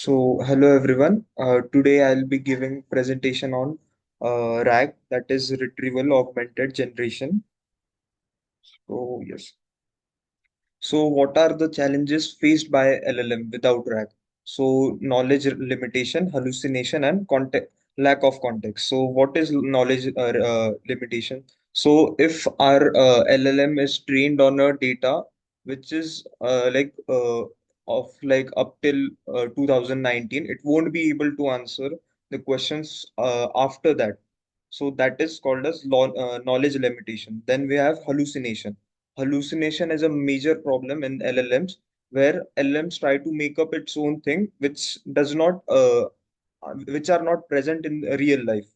Hello everyone. Today I'll be giving presentation on RAG, that is Retrieval-Augmented Generation. Yes. So, what are the challenges faced by LLM without RAG? So, knowledge limitation, hallucination, and context lack of context. So, what is knowledge limitation? So, if our LLM is trained on a data which is of like up till 2019, it won't be able to answer the questions after that. So, that is called as knowledge limitation. Then we have hallucination. Hallucination is a major problem in LLMs where LLMs try to make up its own thing which are not present in real life.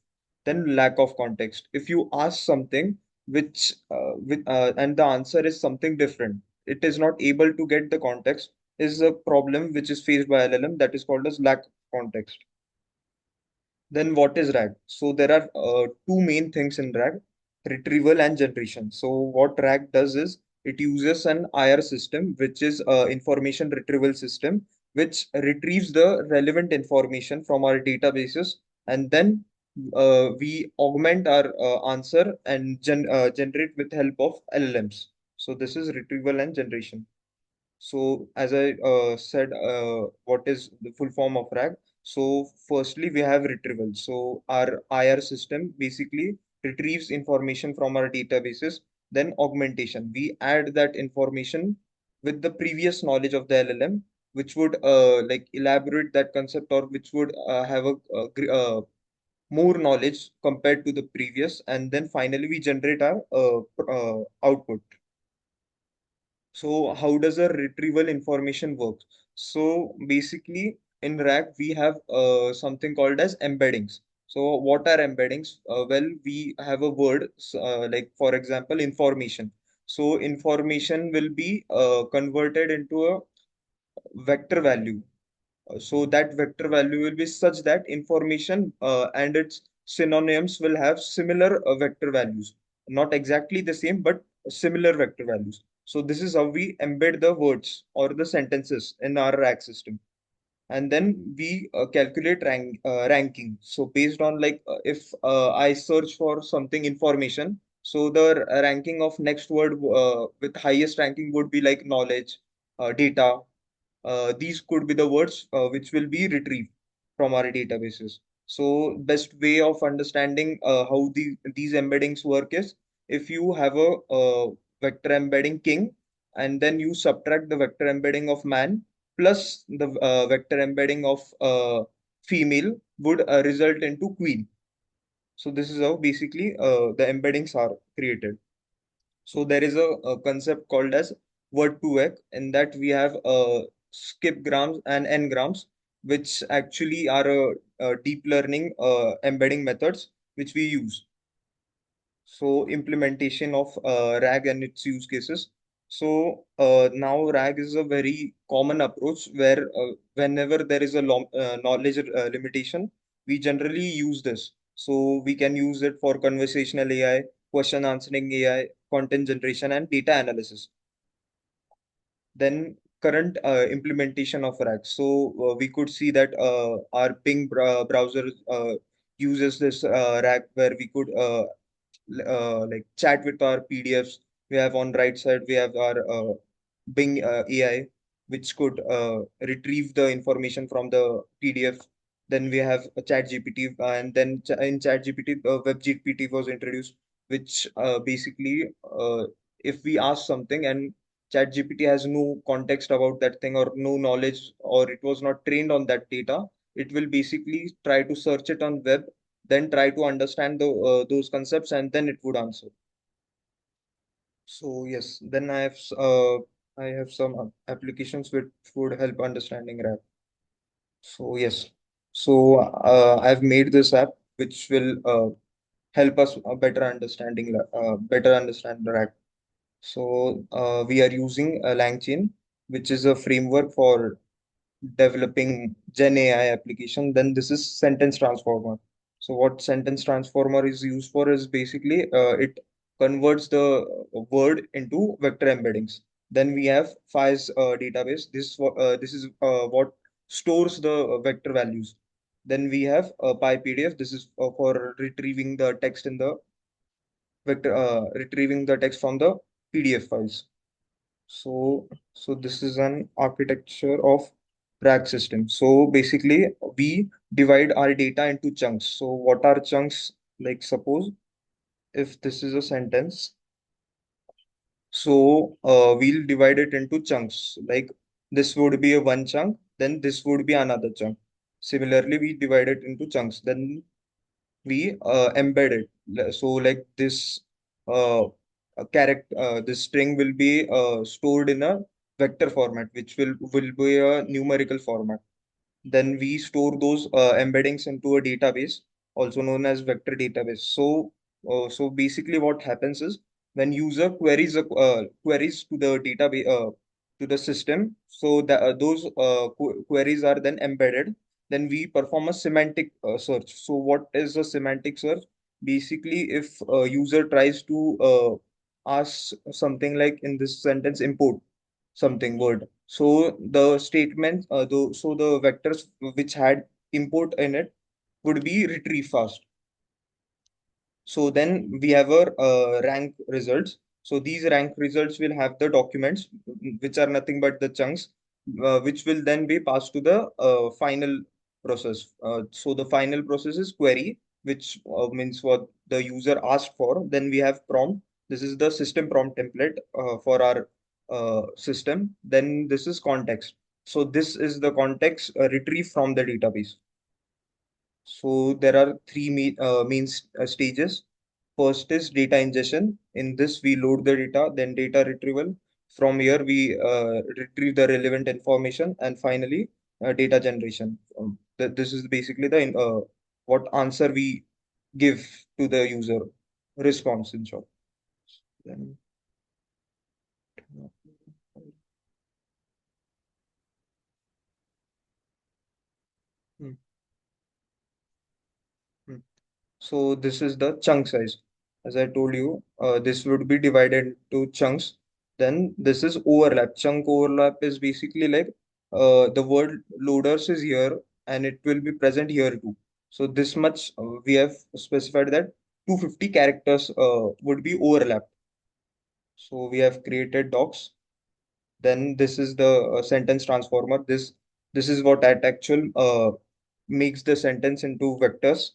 Then lack of context. If you ask something and the answer is something different, it is not able to get the context, is a problem which is faced by LLM, that is called as lack of context. Then what is RAG? So there are two main things in RAG, retrieval and generation. So what RAG does is it uses an IR system, which is information retrieval system, which retrieves the relevant information from our databases, and then we augment our answer and generate with help of LLMs. So this is retrieval and generation. So, as I said, what is the full form of RAG? So, firstly, we have retrieval. So, our IR system basically retrieves information from our databases. Then, augmentation. We add that information with the previous knowledge of the LLM, which would like elaborate that concept, or which would have more knowledge compared to the previous. And then finally, we generate our output. So how does a retrieval information work? So basically in RAG we have something called as embeddings. So what are embeddings? Well, we have a word like for example information. So information will be converted into a vector value. So that vector value will be such that information and its synonyms will have similar vector values. Not exactly the same, but similar vector values. So this is how we embed the words or the sentences in our RAG system. And then we calculate ranking. So based on if I search for something information, so the ranking of next word with highest ranking would be like knowledge, data, these could be the words which will be retrieved from our databases. So best way of understanding how these embeddings work is if you have a vector embedding king and then you subtract the vector embedding of man plus the vector embedding of female would result into queen. So this is how basically the embeddings are created. So there is a concept called as word to vec, in that we have skip grams and n grams, which actually are deep learning embedding methods which we use. So implementation of RAG and its use cases. So now RAG is a very common approach where whenever there is a knowledge limitation, we generally use this. So we can use it for conversational AI, question answering AI, content generation, and data analysis. Then current implementation of RAG. So we could see that our Bing browser uses this RAG where we could like chat with our PDFs. We have on right side, we have our Bing AI, which could retrieve the information from the PDF. Then we have a Chat GPT, and then in Chat GPT, Web GPT was introduced, which basically, if we ask something and Chat GPT has no context about that thing or no knowledge, or it was not trained on that data, it will basically try to search it on web, then try to understand those concepts, and then it would answer. So yes, then I have some applications which would help understanding RAG. So yes, so I've made this app which will help us better understand the RAG. So we are using a LangChain, which is a framework for developing Gen AI application. Then this is sentence transformer. So what sentence transformer is used for is basically it converts the word into vector embeddings. Then we have FAIS database. This is what stores the vector values. Then we have PyPDF. This is for retrieving the text in the vector, retrieving the text from the PDF files. So this is an architecture of rack system. So basically, we divide our data into chunks. So what are chunks? Like suppose if this is a sentence, so we'll divide it into chunks. Like this would be a one chunk, then this would be another chunk. Similarly, we divide it into chunks. Then we embed it. So like this character, this string will be stored in a vector format, which will be a numerical format. Then we store those embeddings into a database, also known as vector database. So basically, what happens is when user queries to the database to the system, so that those queries are then embedded. Then we perform a semantic search. So what is a semantic search? Basically, if a user tries to ask something like in this sentence, import something word. So the statement, so the vectors which had import in it would be retrieved fast. So then we have our rank results. So these rank results will have the documents, which are nothing but the chunks, which will then be passed to the final process. So the final process is query, which means what the user asked for. Then we have prompt. This is the system prompt template for our system. Then this is context. So this is the context retrieved from the database. So there are three stages. First is data ingestion. In this, we load the data, then data retrieval. From here, we retrieve the relevant information, and finally, data generation. This is basically the what answer we give to the user response in short. Then, hmm, hmm. So this is the chunk size. As I told you, this would be divided into chunks. Then this is overlap. Chunk overlap is basically like the word loaders is here and it will be present here too. So this much we have specified that 250 characters would be overlapped. So we have created docs. Then this is the sentence transformer. This is what at actual makes the sentence into vectors.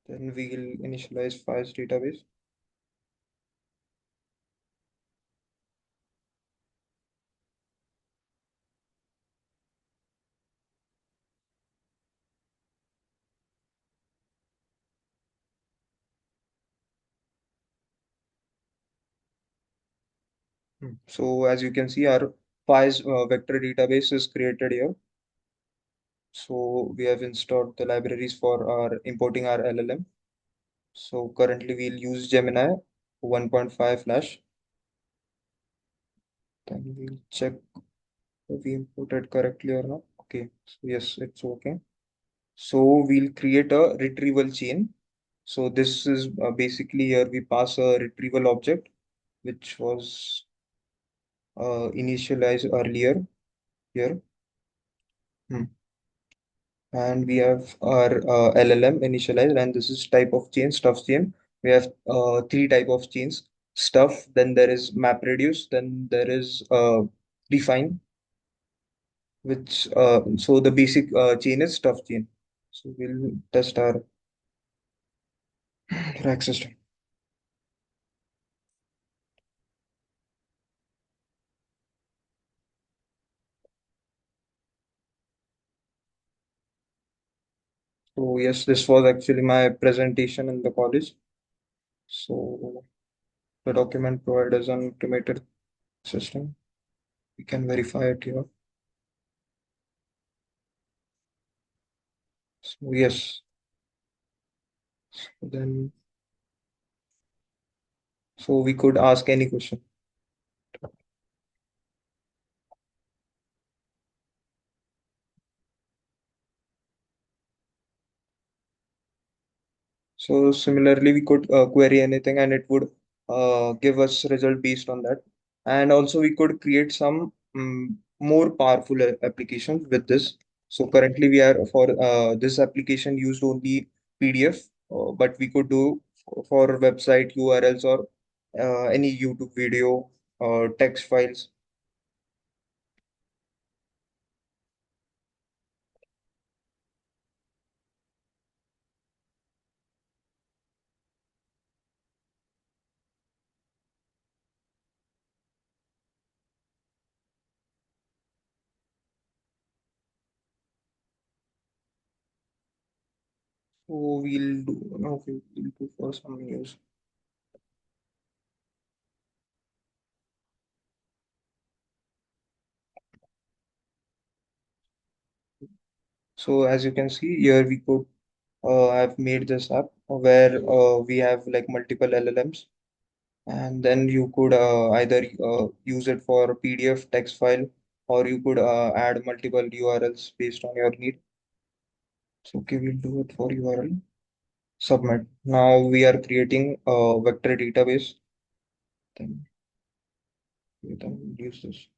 Then we'll initialize files database. So as you can see, our files vector database is created here. So we have installed the libraries for our importing our LLM. So currently we'll use Gemini 1.5 Flash. Then we'll check if we imported correctly or not. Okay, so yes, it's okay. So we'll create a retrieval chain. So this is basically here we pass a retrieval object, which was initialized earlier here. Hmm. And we have our LLM initialized, and this is type of chain, stuff chain. We have three type of chains: stuff, then there is map reduce, then there is define, which so the basic chain is stuff chain. So we'll test our rack system. So yes, this was actually my presentation in the college. So the document provides an automated system. We can verify it here. So yes, then so we could ask any question. So similarly, we could query anything and it would give us result based on that. And also we could create some more powerful applications with this. So currently we are for this application used only PDF, but we could do for website URLs or any YouTube video, text files. So we'll do, no, we'll do for some news. So as you can see here, we could I've made this app where we have like multiple LLMs, and then you could either use it for PDF text file, or you could add multiple URLs based on your need. So okay, we'll do it for URL. Submit. Now we are creating a vector database. Then we can use this.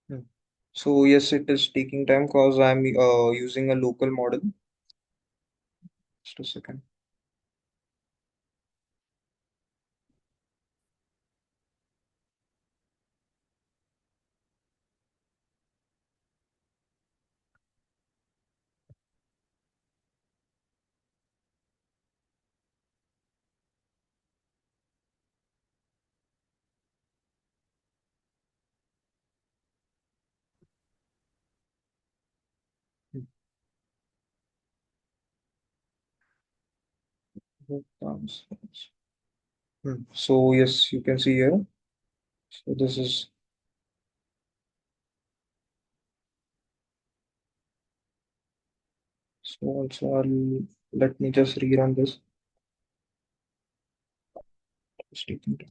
Hmm. So yes, it is taking time because I'm using a local model. Just a second. Hmm. So yes, you can see here. So this is, so also I'll, let me just rerun this. It's taking time.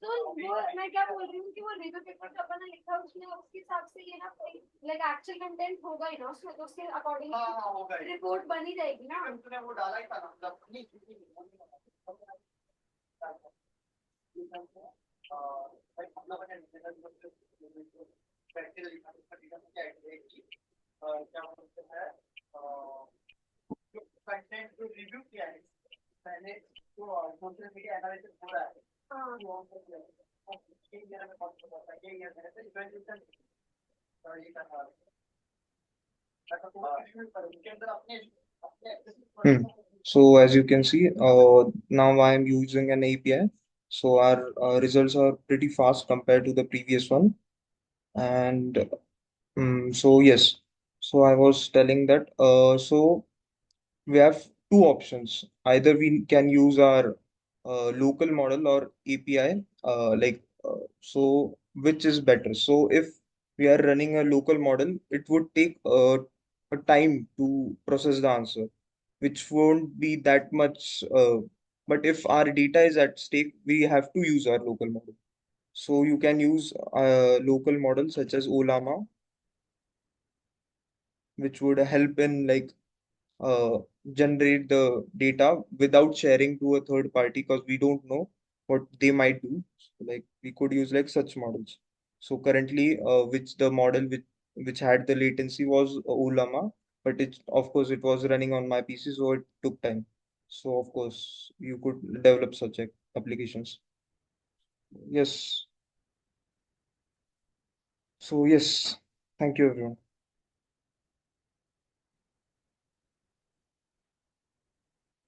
तो वो मैं क्या बोल रही हूँ कि वो review paper जो अपन ने लिखा उसमें उसके हिसाब से ये ना लाइक एक्चुअल कंटेंट होगा ही ना उसमें तो उसके अकॉर्डिंग रिपोर्ट बनी जाएगी ना तूने वो डाला ही था ना कंटेंट जो रिव्यू किया है मैंने तो सोशल मीडिया एनालिसिस पूरा है हाँ Hmm. So as you can see, now I am using an API. So our results are pretty fast compared to the previous one. And so yes, so I was telling that so we have two options. Either we can use our local model or API. So which is better? So if we are running a local model, it would take a time to process the answer, which won't be that much. But if our data is at stake, we have to use our local model. So you can use local models such as Olama, which would help in like uh, generate the data without sharing to a third party because we don't know what they might do. So, like we could use like such models. So currently, which the model which had the latency was Ulama, but it of course it was running on my PC, so it took time. So of course you could develop such applications. Yes. So yes, thank you everyone.